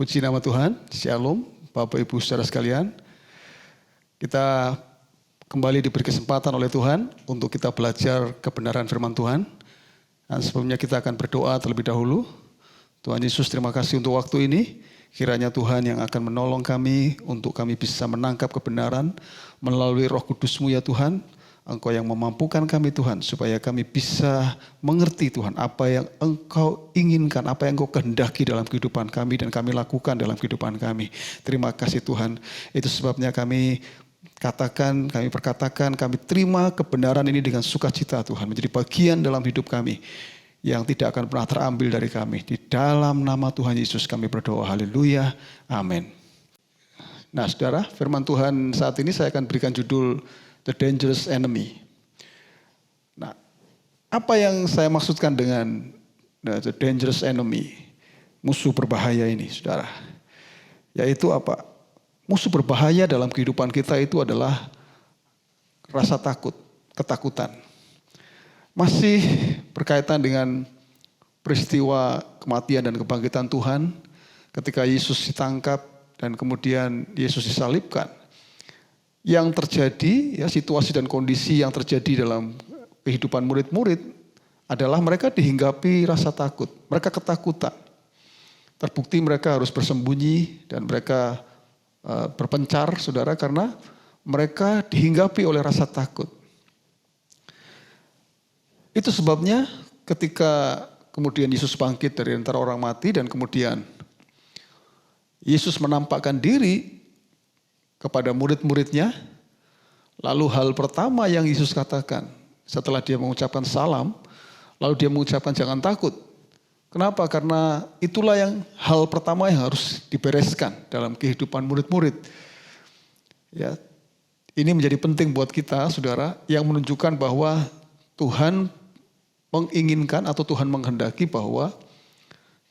Puji nama Tuhan, Shalom, Bapak Ibu saudara sekalian. Kita kembali diberi kesempatan oleh Tuhan untuk kita belajar kebenaran firman Tuhan. Dan sebelumnya kita akan berdoa terlebih dahulu. Tuhan Yesus, terima kasih untuk waktu ini. Kiranya Tuhan yang akan menolong kami untuk kami bisa menangkap kebenaran melalui Roh Kudus-Mu ya Tuhan. Engkau yang memampukan kami Tuhan, supaya kami bisa mengerti Tuhan apa yang Engkau inginkan, apa yang Engkau kehendaki dalam kehidupan kami dan kami lakukan dalam kehidupan kami. Terima kasih Tuhan. Itu sebabnya kami perkatakan, kami terima kebenaran ini dengan sukacita Tuhan, menjadi bagian dalam hidup kami yang tidak akan pernah terambil dari kami. Di dalam nama Tuhan Yesus kami berdoa, haleluya, amin. Nah saudara, firman Tuhan saat ini saya akan berikan judul The Dangerous Enemy. Nah, apa yang saya maksudkan dengan The Dangerous Enemy? Musuh berbahaya ini, saudara. Yaitu apa? Musuh berbahaya dalam kehidupan kita itu adalah rasa takut, ketakutan. Masih berkaitan dengan peristiwa kematian dan kebangkitan Tuhan ketika Yesus ditangkap dan kemudian Yesus disalibkan. Yang terjadi, ya situasi dan kondisi yang terjadi dalam kehidupan murid-murid adalah mereka dihinggapi rasa takut. Mereka ketakutan. Terbukti mereka harus bersembunyi dan mereka berpencar, saudara, karena mereka dihinggapi oleh rasa takut. Itu sebabnya ketika kemudian Yesus bangkit dari antara orang mati dan kemudian Yesus menampakkan diri kepada murid-muridnya, lalu hal pertama yang Yesus katakan setelah dia mengucapkan salam, lalu dia mengucapkan jangan takut. Kenapa? Karena itulah yang hal pertama yang harus dibereskan dalam kehidupan murid-murid. Ya, ini menjadi penting buat kita, saudara, yang menunjukkan bahwa Tuhan menginginkan atau Tuhan menghendaki bahwa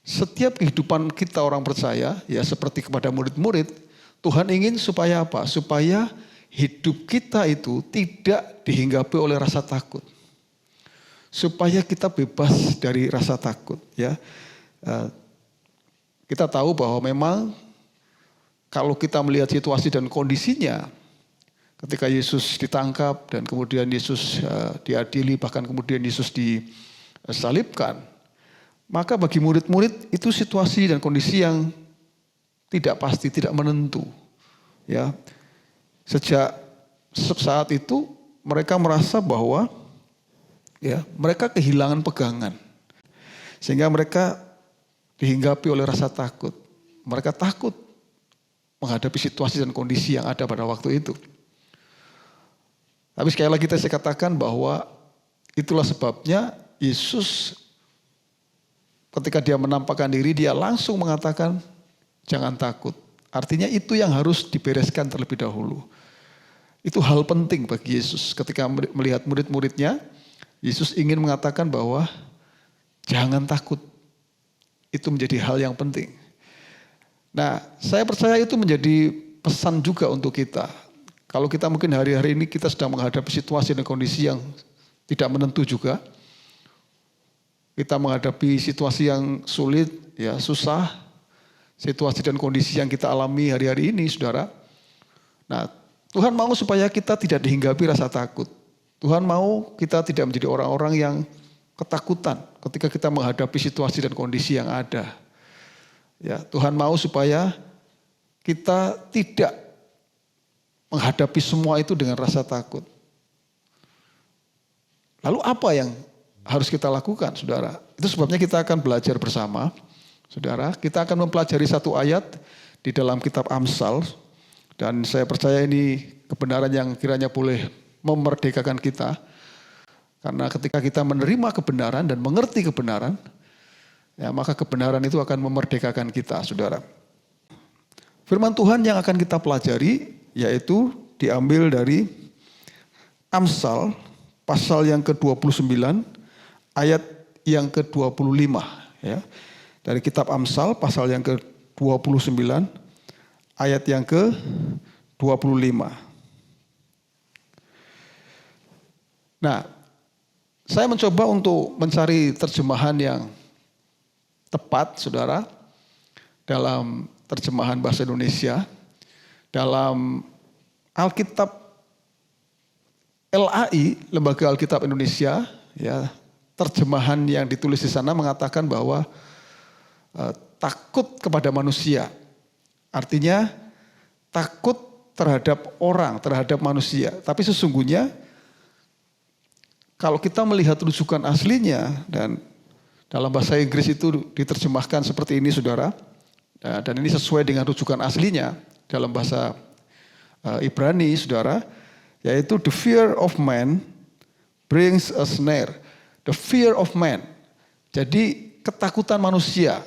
setiap kehidupan kita orang percaya, ya seperti kepada murid-murid, Tuhan ingin supaya apa? Supaya hidup kita itu tidak dihinggapi oleh rasa takut. Supaya kita bebas dari rasa takut. Ya, kita tahu bahwa memang kalau kita melihat situasi dan kondisinya, ketika Yesus ditangkap dan kemudian Yesus diadili, bahkan kemudian Yesus disalibkan, maka bagi murid-murid itu situasi dan kondisi yang tidak pasti, tidak menentu. Ya, sejak saat itu mereka merasa bahwa ya mereka kehilangan pegangan, sehingga mereka dihinggapi oleh rasa takut. Mereka takut menghadapi situasi dan kondisi yang ada pada waktu itu. Tapi sekali lagi saya katakan bahwa itulah sebabnya Yesus ketika dia menampakkan diri, dia langsung mengatakan jangan takut. Artinya itu yang harus dibereskan terlebih dahulu. Itu hal penting bagi Yesus. Ketika melihat murid-muridnya, Yesus ingin mengatakan bahwa jangan takut. Itu menjadi hal yang penting. Nah, saya percaya itu menjadi pesan juga untuk kita. Kalau kita mungkin hari-hari ini kita sedang menghadapi situasi dan kondisi yang tidak menentu juga. Kita menghadapi situasi yang sulit, ya susah. Situasi dan kondisi yang kita alami hari-hari ini, saudara. Nah, Tuhan mau supaya kita tidak dihinggapi rasa takut. Tuhan mau kita tidak menjadi orang-orang yang ketakutan ketika kita menghadapi situasi dan kondisi yang ada. Ya, Tuhan mau supaya kita tidak menghadapi semua itu dengan rasa takut. Lalu apa yang harus kita lakukan, saudara? Itu sebabnya kita akan belajar bersama. Saudara, kita akan mempelajari satu ayat di dalam kitab Amsal. Dan saya percaya ini kebenaran yang kiranya boleh memerdekakan kita. Karena ketika kita menerima kebenaran dan mengerti kebenaran, ya maka kebenaran itu akan memerdekakan kita, saudara. Firman Tuhan yang akan kita pelajari yaitu diambil dari Amsal pasal yang ke-29 ayat yang ke-25. Ya. Dari kitab Amsal pasal yang ke-29 ayat yang ke-25. Nah, saya mencoba untuk mencari terjemahan yang tepat, saudara, dalam terjemahan bahasa Indonesia. Dalam Alkitab LAI, Lembaga Alkitab Indonesia, ya, terjemahan yang ditulis di sana mengatakan bahwa takut kepada manusia. Artinya takut terhadap orang, terhadap manusia. Tapi sesungguhnya kalau kita melihat rujukan aslinya, dan dalam bahasa Inggris itu diterjemahkan seperti ini, saudara. Dan ini sesuai dengan rujukan aslinya dalam bahasa Ibrani, saudara. Yaitu the fear of man brings a snare. The fear of man. Jadi ketakutan manusia.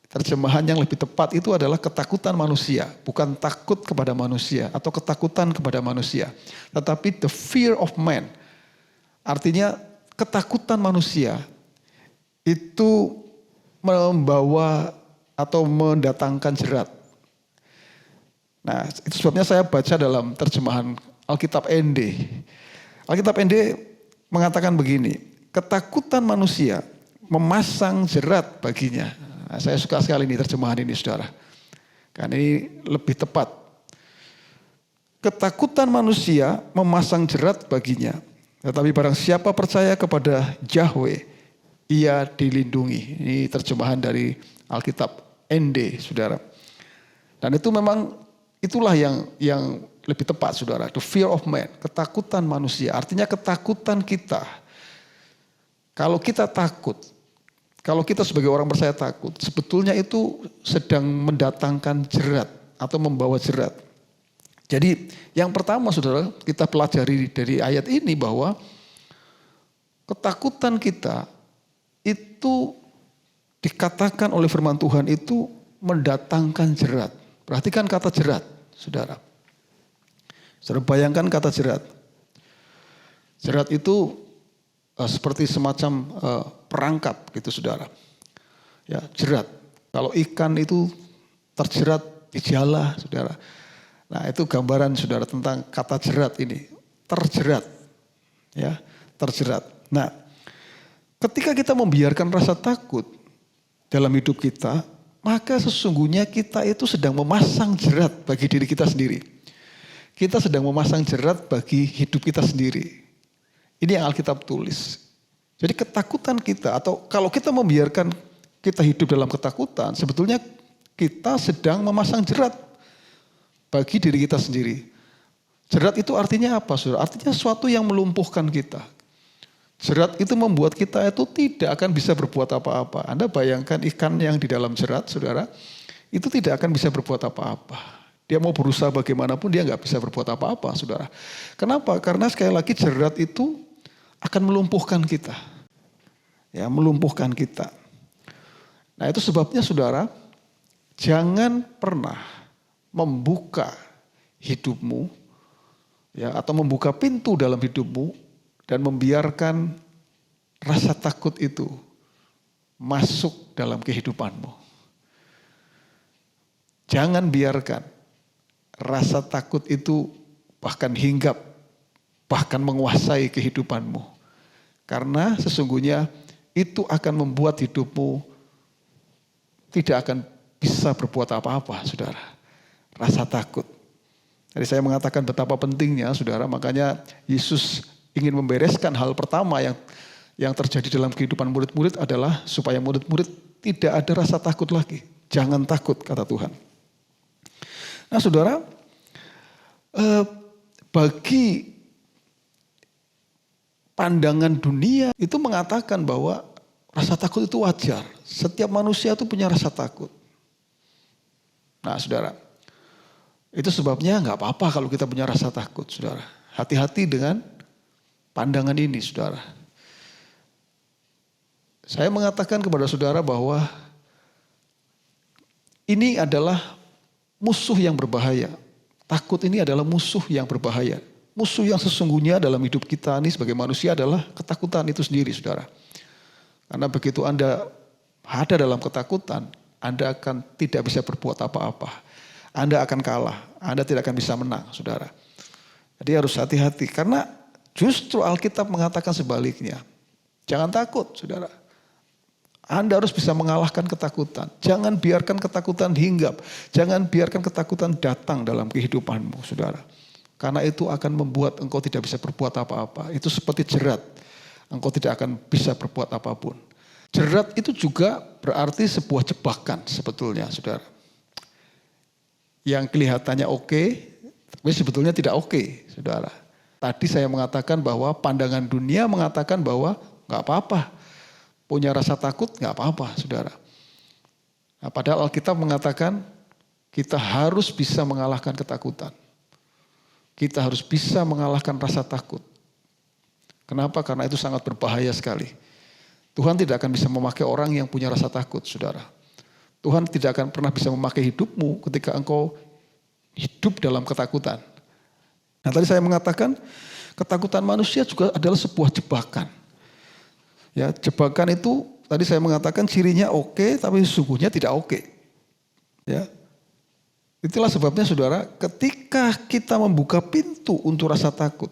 Terjemahan yang lebih tepat itu adalah ketakutan manusia. Bukan takut kepada manusia atau ketakutan kepada manusia. Tetapi the fear of man. Artinya ketakutan manusia itu membawa atau mendatangkan jerat. Nah, itu sebabnya saya baca dalam terjemahan Alkitab ND. Alkitab ND mengatakan begini, ketakutan manusia memasang jerat baginya. Nah, saya suka sekali ini terjemahan ini, saudara. Karena ini lebih tepat. Ketakutan manusia memasang jerat baginya. Tetapi barang siapa percaya kepada Yahweh, ia dilindungi. Ini terjemahan dari Alkitab ND, saudara. Dan itu memang itulah yang lebih tepat, saudara. The fear of man, ketakutan manusia. Artinya ketakutan kita. Kalau kita takut, kalau kita sebagai orang percaya takut, sebetulnya itu sedang mendatangkan jerat atau membawa jerat. Jadi yang pertama, saudara, kita pelajari dari ayat ini bahwa ketakutan kita itu dikatakan oleh firman Tuhan itu mendatangkan jerat. Perhatikan kata jerat, saudara. Saudara bayangkan kata jerat. Jerat itu seperti semacam perangkap gitu, saudara. Ya, jerat. Kalau ikan itu terjerat di jala, saudara. Nah, itu gambaran, saudara, tentang kata jerat ini. Terjerat. Ya, terjerat. Nah, ketika kita membiarkan rasa takut dalam hidup kita, maka sesungguhnya kita itu sedang memasang jerat bagi diri kita sendiri. Kita sedang memasang jerat bagi hidup kita sendiri. Ini yang Alkitab tulis. Jadi ketakutan kita, atau kalau kita membiarkan kita hidup dalam ketakutan, sebetulnya kita sedang memasang jerat bagi diri kita sendiri. Jerat itu artinya apa, saudara? Artinya sesuatu yang melumpuhkan kita. Jerat itu membuat kita itu tidak akan bisa berbuat apa-apa. Anda bayangkan ikan yang di dalam jerat, saudara, itu tidak akan bisa berbuat apa-apa. Dia mau berusaha bagaimanapun dia nggak bisa berbuat apa-apa, saudara. Kenapa? Karena sekali lagi jerat itu akan melumpuhkan kita. Ya, melumpuhkan kita. Nah, itu sebabnya, saudara, jangan pernah membuka hidupmu, ya, atau membuka pintu dalam hidupmu dan membiarkan rasa takut itu masuk dalam kehidupanmu. Jangan biarkan rasa takut itu bahkan hinggap, bahkan menguasai kehidupanmu. Karena sesungguhnya itu akan membuat hidupmu tidak akan bisa berbuat apa-apa, saudara. Rasa takut. Jadi saya mengatakan betapa pentingnya, saudara, makanya Yesus ingin membereskan hal pertama yang terjadi dalam kehidupan murid-murid adalah supaya murid-murid tidak ada rasa takut lagi. Jangan takut, kata Tuhan. Nah, saudara, bagi pandangan dunia itu mengatakan bahwa rasa takut itu wajar. Setiap manusia itu punya rasa takut. Nah, saudara, itu sebabnya nggak apa-apa kalau kita punya rasa takut, saudara. Hati-hati dengan pandangan ini, saudara. Saya mengatakan kepada saudara bahwa ini adalah musuh yang berbahaya. Takut ini adalah musuh yang berbahaya. Musuh yang sesungguhnya dalam hidup kita ini sebagai manusia adalah ketakutan itu sendiri, saudara. Karena begitu Anda ada dalam ketakutan, Anda akan tidak bisa berbuat apa-apa. Anda akan kalah, Anda tidak akan bisa menang, saudara. Jadi harus hati-hati, karena justru Alkitab mengatakan sebaliknya. Jangan takut, saudara. Anda harus bisa mengalahkan ketakutan. Jangan biarkan ketakutan hinggap. Jangan biarkan ketakutan datang dalam kehidupanmu, saudara. Karena itu akan membuat engkau tidak bisa berbuat apa-apa. Itu seperti jerat. Engkau tidak akan bisa berbuat apapun. Jerat itu juga berarti sebuah jebakan sebetulnya, saudara. Yang kelihatannya oke, tapi sebetulnya tidak oke, saudara. Tadi saya mengatakan bahwa pandangan dunia mengatakan bahwa nggak apa-apa. Punya rasa takut nggak apa-apa, saudara. Nah, padahal Alkitab mengatakan kita harus bisa mengalahkan ketakutan. Kita harus bisa mengalahkan rasa takut. Kenapa? Karena itu sangat berbahaya sekali. Tuhan tidak akan bisa memakai orang yang punya rasa takut, saudara. Tuhan tidak akan pernah bisa memakai hidupmu ketika engkau hidup dalam ketakutan. Nah, tadi saya mengatakan ketakutan manusia juga adalah sebuah jebakan. Ya, jebakan itu tadi saya mengatakan cirinya oke, tapi sesungguhnya tidak oke. Ya. Itulah sebabnya saudara, ketika kita membuka pintu untuk rasa takut,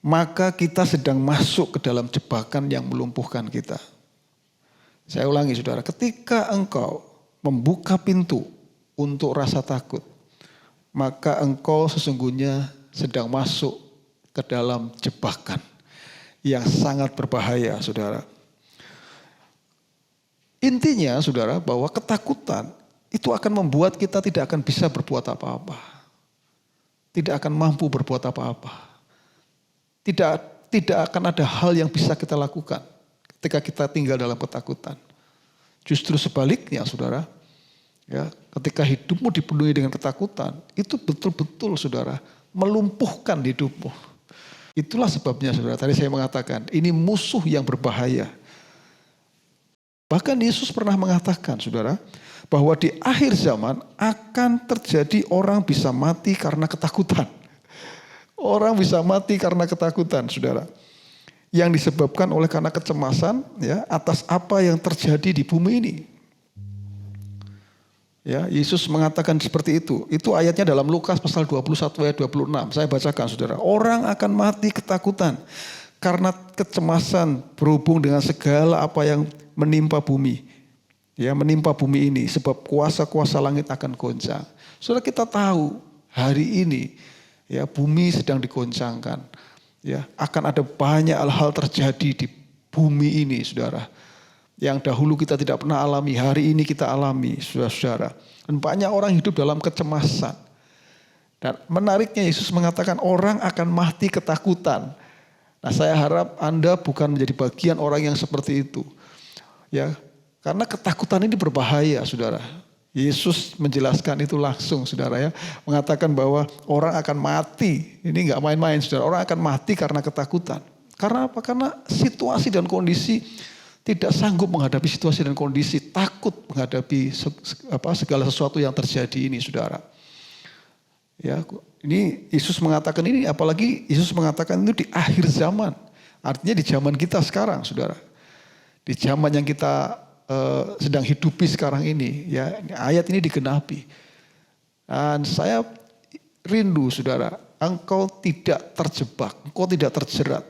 maka kita sedang masuk ke dalam jebakan yang melumpuhkan kita. Saya ulangi saudara, ketika engkau membuka pintu untuk rasa takut, maka engkau sesungguhnya sedang masuk ke dalam jebakan yang sangat berbahaya, saudara. Intinya, saudara, bahwa ketakutan itu akan membuat kita tidak akan bisa berbuat apa-apa. Tidak akan mampu berbuat apa-apa. Tidak akan ada hal yang bisa kita lakukan ketika kita tinggal dalam ketakutan. Justru sebaliknya, saudara. Ya, ketika hidupmu dipenuhi dengan ketakutan, itu betul-betul, saudara, melumpuhkan hidupmu. Itulah sebabnya, saudara, tadi saya mengatakan, ini musuh yang berbahaya. Bahkan Yesus pernah mengatakan, saudara, bahwa di akhir zaman akan terjadi orang bisa mati karena ketakutan. Orang bisa mati karena ketakutan, saudara. Yang disebabkan oleh karena kecemasan ya atas apa yang terjadi di bumi ini. Ya, Yesus mengatakan seperti itu. Itu ayatnya dalam Lukas pasal 21 ayat 26. Saya bacakan, saudara. Orang akan mati ketakutan karena kecemasan berhubung dengan segala apa yang menimpa bumi. Ya, menimpa bumi ini sebab kuasa-kuasa langit akan goncang. Saudara, kita tahu hari ini ya bumi sedang digoncangkan. Ya, akan ada banyak hal terjadi di bumi ini, saudara. Yang dahulu kita tidak pernah alami, hari ini kita alami, saudara-saudara. Dan banyak orang hidup dalam kecemasan. Dan menariknya Yesus mengatakan orang akan mati ketakutan. Nah, saya harap Anda bukan menjadi bagian orang yang seperti itu. Ya, karena ketakutan ini berbahaya, saudara. Yesus menjelaskan itu langsung, saudara ya. Mengatakan bahwa orang akan mati. Ini enggak main-main, saudara. Orang akan mati karena ketakutan. Karena apa? Karena situasi dan kondisi tidak sanggup menghadapi situasi dan kondisi, takut menghadapi segala sesuatu yang terjadi ini, saudara. Ya, ini Yesus mengatakan ini, apalagi Yesus mengatakan itu di akhir zaman. Artinya di zaman kita sekarang, saudara. Di zaman yang kita sedang hidupi sekarang ini, ya, ayat ini digenapi. Dan saya rindu, saudara, engkau tidak terjebak, engkau tidak terjerat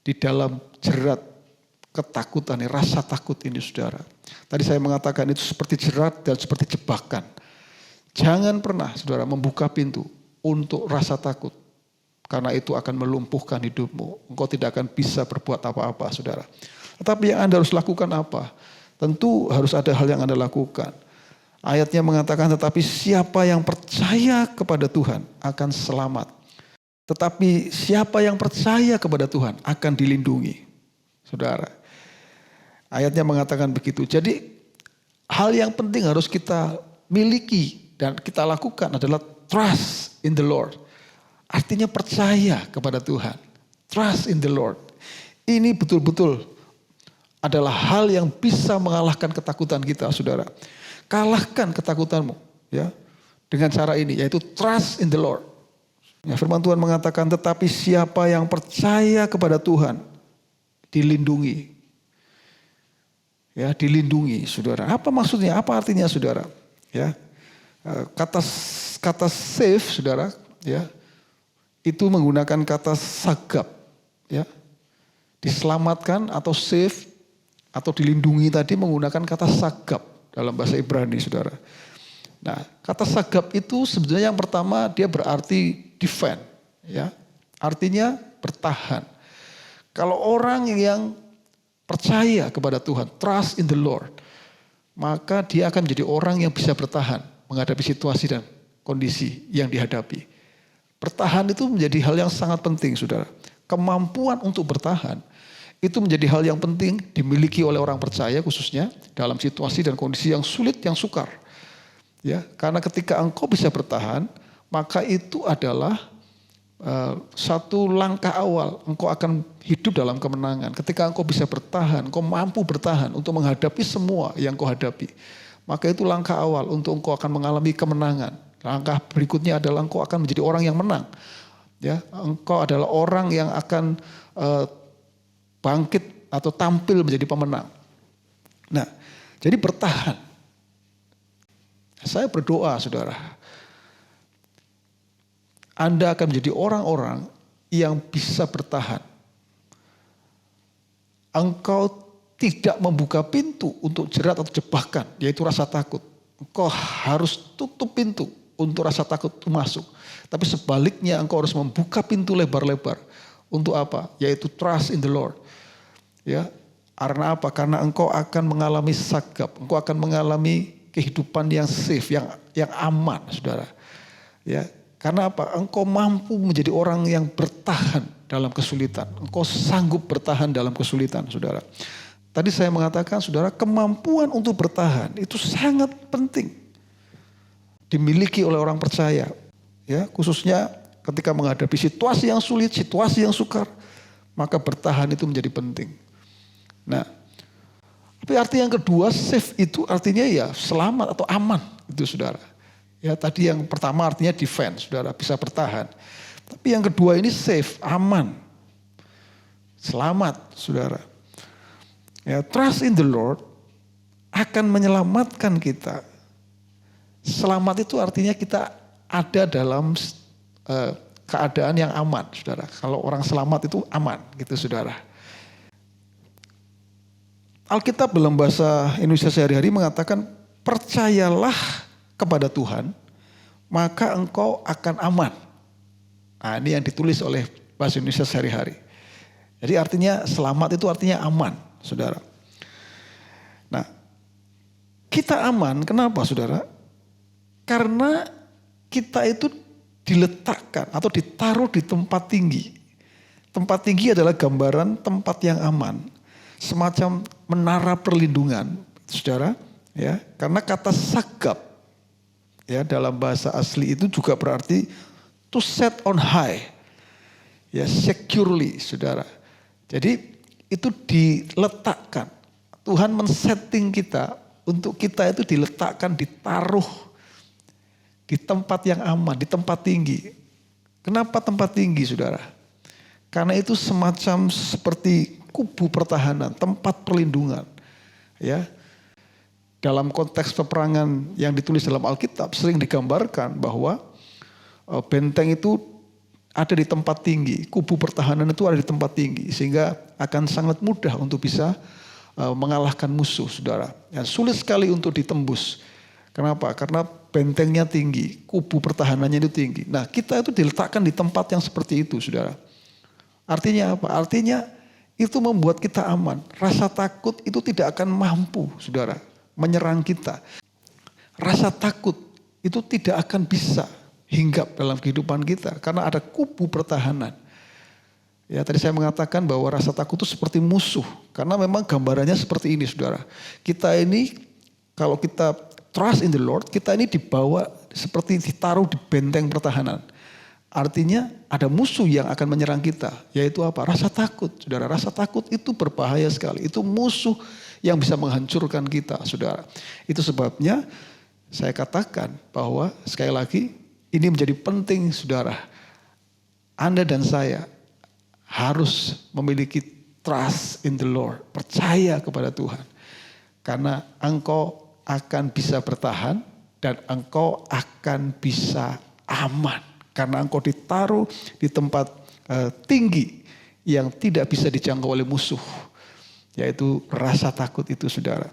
di dalam jerat ketakutan, rasa takut ini, saudara. Tadi saya mengatakan itu seperti jerat dan seperti jebakan. Jangan pernah, saudara, membuka pintu untuk rasa takut. Karena itu akan melumpuhkan hidupmu. Engkau tidak akan bisa berbuat apa-apa, saudara. Tetapi yang Anda harus lakukan apa? Tentu harus ada hal yang Anda lakukan. Ayatnya mengatakan, tetapi siapa yang percaya kepada Tuhan akan selamat. Tetapi siapa yang percaya kepada Tuhan akan dilindungi. Saudara. Ayatnya mengatakan begitu. Jadi hal yang penting harus kita miliki dan kita lakukan adalah trust in the Lord. Artinya percaya kepada Tuhan. Trust in the Lord. Ini betul-betul adalah hal yang bisa mengalahkan ketakutan kita, saudara. Kalahkan ketakutanmu ya dengan cara ini, yaitu trust in the Lord. Ya, firman Tuhan mengatakan, tetapi siapa yang percaya kepada Tuhan dilindungi. Ya, dilindungi, saudara. Apa maksudnya? Apa artinya, saudara? Ya, kata save, saudara, ya, itu menggunakan kata sagap. Ya, diselamatkan atau save atau dilindungi tadi menggunakan kata sagap dalam bahasa Ibrani, saudara. Nah, kata sagap itu sebenarnya yang pertama dia berarti defend, ya. Artinya bertahan. Kalau orang yang percaya kepada Tuhan, trust in the Lord, maka dia akan menjadi orang yang bisa bertahan menghadapi situasi dan kondisi yang dihadapi. Bertahan itu menjadi hal yang sangat penting, saudara. Kemampuan untuk bertahan itu menjadi hal yang penting dimiliki oleh orang percaya, khususnya dalam situasi dan kondisi yang sulit, yang sukar. Ya, karena ketika engkau bisa bertahan, maka itu adalah satu langkah awal engkau akan hidup dalam kemenangan. Ketika engkau bisa bertahan, engkau mampu bertahan untuk menghadapi semua yang engkau hadapi, maka itu langkah awal untuk engkau akan mengalami kemenangan. Langkah berikutnya adalah engkau akan menjadi orang yang menang. Ya, engkau adalah orang yang akan bangkit atau tampil menjadi pemenang. Nah, jadi bertahan. Saya berdoa, saudara, Anda akan menjadi orang-orang yang bisa bertahan. Engkau tidak membuka pintu untuk jerat atau jebakan, yaitu rasa takut. Engkau harus tutup pintu untuk rasa takut itu masuk. Tapi sebaliknya engkau harus membuka pintu lebar-lebar. Untuk apa? Yaitu trust in the Lord. Ya, karena apa? Karena engkau akan mengalami sagap, engkau akan mengalami kehidupan yang safe, yang aman, saudara. Ya, karena apa? Engkau mampu menjadi orang yang bertahan dalam kesulitan. Engkau sanggup bertahan dalam kesulitan, saudara. Tadi saya mengatakan, saudara, kemampuan untuk bertahan itu sangat penting dimiliki oleh orang percaya. Ya, khususnya ketika menghadapi situasi yang sulit, situasi yang sukar, maka bertahan itu menjadi penting. Nah, tapi arti yang kedua, safe itu artinya ya selamat atau aman, itu saudara. Ya, tadi yang pertama artinya defense, saudara, bisa bertahan. Tapi yang kedua ini safe, aman, selamat, saudara. Ya, trust in the Lord akan menyelamatkan kita. Selamat itu artinya kita ada dalam keadaan yang aman, saudara. Kalau orang selamat itu aman, gitu, saudara. Alkitab dalam bahasa Indonesia sehari-hari mengatakan, percayalah kepada Tuhan, maka engkau akan aman. Nah, ini yang ditulis oleh bahasa Indonesia sehari-hari. Jadi artinya selamat itu artinya aman, saudara. Nah, kita aman, kenapa, saudara? Karena kita itu diletakkan atau ditaruh di tempat tinggi. Tempat tinggi adalah gambaran tempat yang aman. Semacam menara perlindungan, saudara, ya. Karena kata sagap, ya, dalam bahasa asli itu juga berarti to set on high, ya, securely, saudara. Jadi itu diletakkan. Tuhan men-setting kita untuk kita itu diletakkan, ditaruh di tempat yang aman, di tempat tinggi. Kenapa tempat tinggi, saudara? Karena itu semacam seperti kubu pertahanan, tempat perlindungan. Ya. Dalam konteks peperangan yang ditulis dalam Alkitab sering digambarkan bahwa benteng itu ada di tempat tinggi, kubu pertahanan itu ada di tempat tinggi, sehingga akan sangat mudah untuk bisa mengalahkan musuh, saudara. Ya, sulit sekali untuk ditembus. Kenapa? Karena bentengnya tinggi, kubu pertahanannya itu tinggi. Nah, kita itu diletakkan di tempat yang seperti itu, saudara. Artinya apa? Artinya itu membuat kita aman. Rasa takut itu tidak akan mampu, saudara, menyerang kita. Rasa takut itu tidak akan bisa hinggap dalam kehidupan kita karena ada kubu pertahanan. Ya, tadi saya mengatakan bahwa rasa takut itu seperti musuh, karena memang gambarannya seperti ini, saudara. Kita ini kalau kita trust in the Lord, kita ini dibawa seperti ditaruh di benteng pertahanan. Artinya ada musuh yang akan menyerang kita, yaitu apa? Rasa takut, saudara. Rasa takut itu berbahaya sekali. Itu musuh yang bisa menghancurkan kita, saudara. Itu sebabnya saya katakan bahwa sekali lagi ini menjadi penting, saudara. Anda dan saya harus memiliki trust in the Lord, percaya kepada Tuhan. Karena engkau akan bisa bertahan dan engkau akan bisa aman. Karena engkau ditaruh di tempat tinggi yang tidak bisa dijangkau oleh musuh. Yaitu rasa takut itu saudara.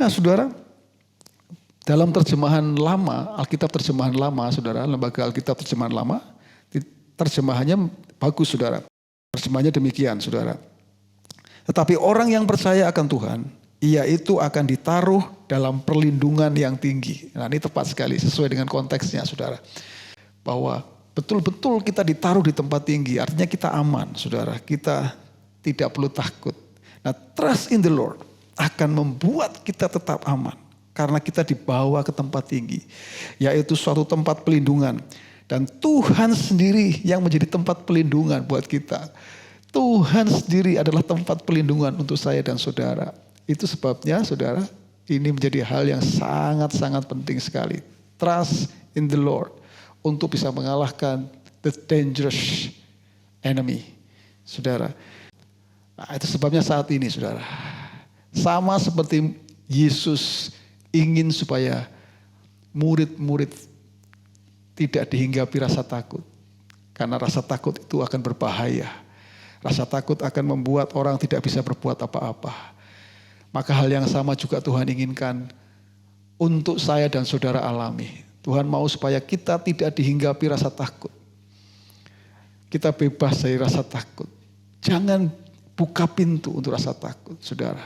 Nah saudara, dalam terjemahan lama, Alkitab terjemahan lama saudara, lembaga Alkitab terjemahan lama, terjemahannya bagus saudara. Terjemahannya demikian saudara. Tetapi orang yang percaya akan Tuhan, ia itu akan ditaruh dalam perlindungan yang tinggi. Nah ini tepat sekali sesuai dengan konteksnya saudara. Bahwa betul-betul kita ditaruh di tempat tinggi, artinya kita aman saudara. Kita tidak perlu takut. Nah, trust in the Lord akan membuat kita tetap aman. Karena kita dibawa ke tempat tinggi. Yaitu suatu tempat pelindungan. Dan Tuhan sendiri yang menjadi tempat pelindungan buat kita. Tuhan sendiri adalah tempat pelindungan untuk saya dan saudara. Itu sebabnya saudara, ini menjadi hal yang sangat-sangat penting sekali. Trust in the Lord. Untuk bisa mengalahkan the dangerous enemy. Saudara. Nah, itu sebabnya saat ini saudara, sama seperti Yesus ingin supaya murid-murid tidak dihinggapi rasa takut. Karena rasa takut itu akan berbahaya. Rasa takut akan membuat orang tidak bisa berbuat apa-apa. Maka hal yang sama juga Tuhan inginkan untuk saya dan saudara alami. Tuhan mau supaya kita tidak dihinggapi rasa takut. Kita bebas dari rasa takut. Jangan buka pintu untuk rasa takut, saudara.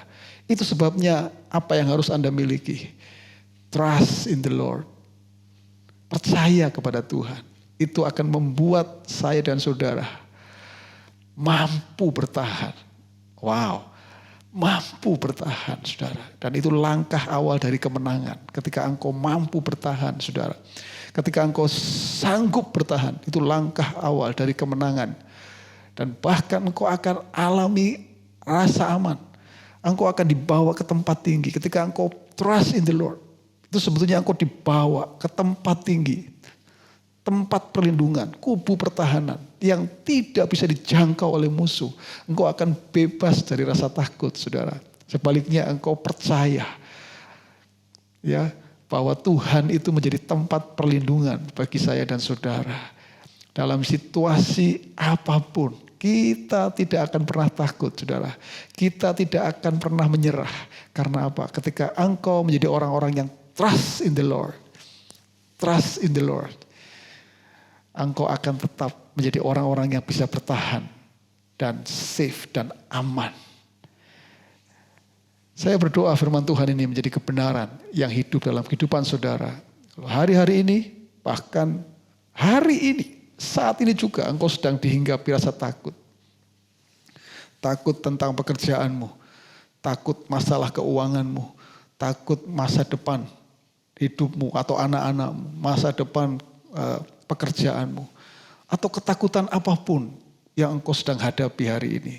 Itu sebabnya apa yang harus Anda miliki? Trust in the Lord. Percaya kepada Tuhan. Itu akan membuat saya dan saudara mampu bertahan. Wow, mampu bertahan, saudara. Dan itu langkah awal dari kemenangan. Ketika engkau mampu bertahan, saudara. Ketika engkau sanggup bertahan, itu langkah awal dari kemenangan. Dan bahkan engkau akan alami rasa aman. Engkau akan dibawa ke tempat tinggi. Ketika engkau trust in the Lord. Itu sebetulnya engkau dibawa ke tempat tinggi. Tempat perlindungan, kubu pertahanan. Yang tidak bisa dijangkau oleh musuh. Engkau akan bebas dari rasa takut saudara. Sebaliknya engkau percaya. Ya, bahwa Tuhan itu menjadi tempat perlindungan bagi saya dan saudara. Dalam situasi apapun. Kita tidak akan pernah takut, saudara. Kita tidak akan pernah menyerah. Karena apa? Ketika engkau menjadi orang-orang yang trust in the Lord. Trust in the Lord. Engkau akan tetap menjadi orang-orang yang bisa bertahan. Dan safe dan aman. Saya berdoa firman Tuhan ini menjadi kebenaran yang hidup dalam kehidupan saudara. Hari-hari ini, bahkan hari ini. Saat ini juga engkau sedang dihinggapi rasa takut. Takut tentang pekerjaanmu. Takut masalah keuanganmu. Takut masa depan hidupmu atau anak-anakmu. Masa depan pekerjaanmu. Atau ketakutan apapun yang engkau sedang hadapi hari ini.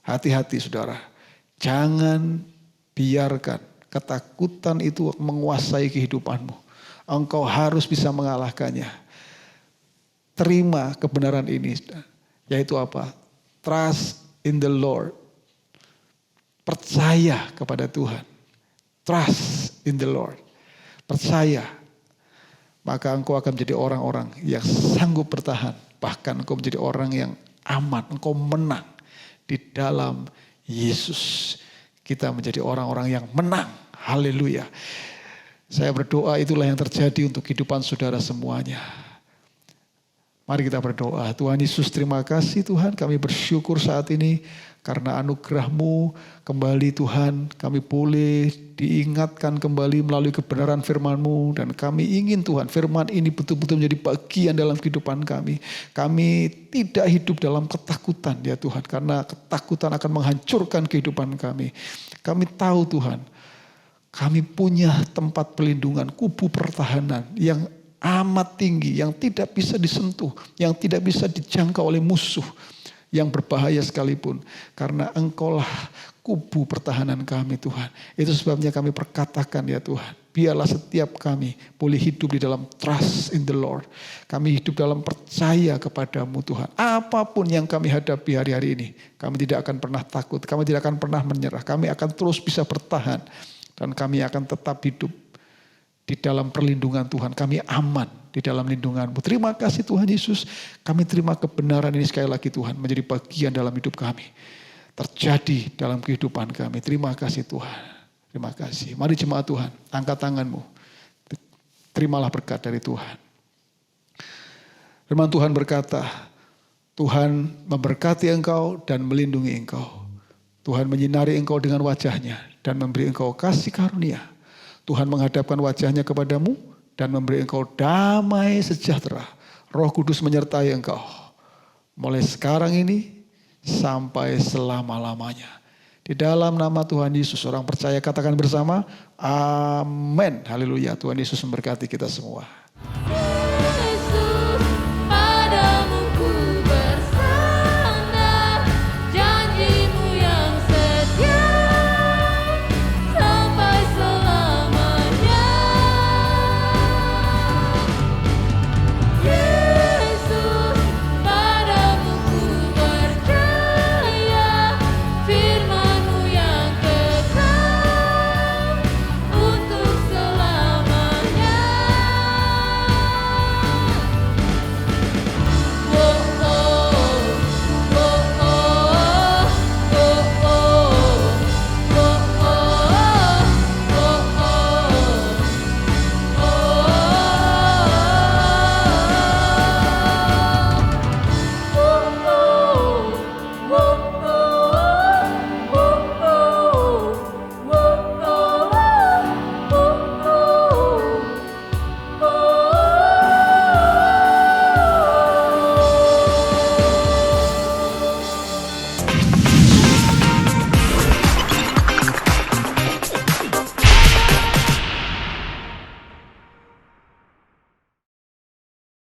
Hati-hati saudara. Jangan biarkan ketakutan itu menguasai kehidupanmu. Engkau harus bisa mengalahkannya. Terima kebenaran ini. Yaitu apa? Trust in the Lord. Percaya kepada Tuhan. Trust in the Lord. Percaya. Maka engkau akan menjadi orang-orang yang sanggup bertahan. Bahkan engkau menjadi orang yang aman. Engkau menang. Di dalam Yesus. Kita menjadi orang-orang yang menang. Haleluya. Saya berdoa itulah yang terjadi untuk kehidupan saudara semuanya. Mari kita berdoa. Tuhan Yesus, terima kasih Tuhan. Kami bersyukur saat ini karena anugerah-Mu kembali Tuhan. Kami boleh diingatkan kembali melalui kebenaran firman-Mu. Dan kami ingin Tuhan firman ini betul-betul menjadi bagian dalam kehidupan kami. Kami tidak hidup dalam ketakutan ya Tuhan. Karena ketakutan akan menghancurkan kehidupan kami. Kami tahu Tuhan. Kami punya tempat pelindungan, kubu pertahanan yang amat tinggi, yang tidak bisa disentuh, yang tidak bisa dijangkau oleh musuh, yang berbahaya sekalipun. Karena Engkaulah kubu pertahanan kami Tuhan. Itu sebabnya kami perkatakan ya Tuhan, biarlah setiap kami boleh hidup di dalam trust in the Lord. Kami hidup dalam percaya kepadamu Tuhan. Apapun yang kami hadapi hari-hari ini, kami tidak akan pernah takut, kami tidak akan pernah menyerah. Kami akan terus bisa bertahan dan kami akan tetap hidup Di dalam perlindungan Tuhan kami aman di dalam lindungan-Mu. Terima kasih Tuhan Yesus. Kami terima kebenaran ini sekali lagi Tuhan menjadi bagian dalam hidup kami. Terjadi dalam kehidupan kami. Terima kasih Tuhan. Terima kasih. Mari jemaat Tuhan, angkat tanganmu. Terimalah berkat dari Tuhan. Firman Tuhan berkata, Tuhan memberkati engkau dan melindungi engkau. Tuhan menyinari engkau dengan wajahnya dan memberi engkau kasih karunia. Tuhan menghadapkan wajahnya kepadamu dan memberi engkau damai sejahtera. Roh Kudus menyertai engkau. Mulai sekarang ini sampai selama-lamanya. Di dalam nama Tuhan Yesus, orang percaya katakan bersama, amin. Haleluya, Tuhan Yesus memberkati kita semua.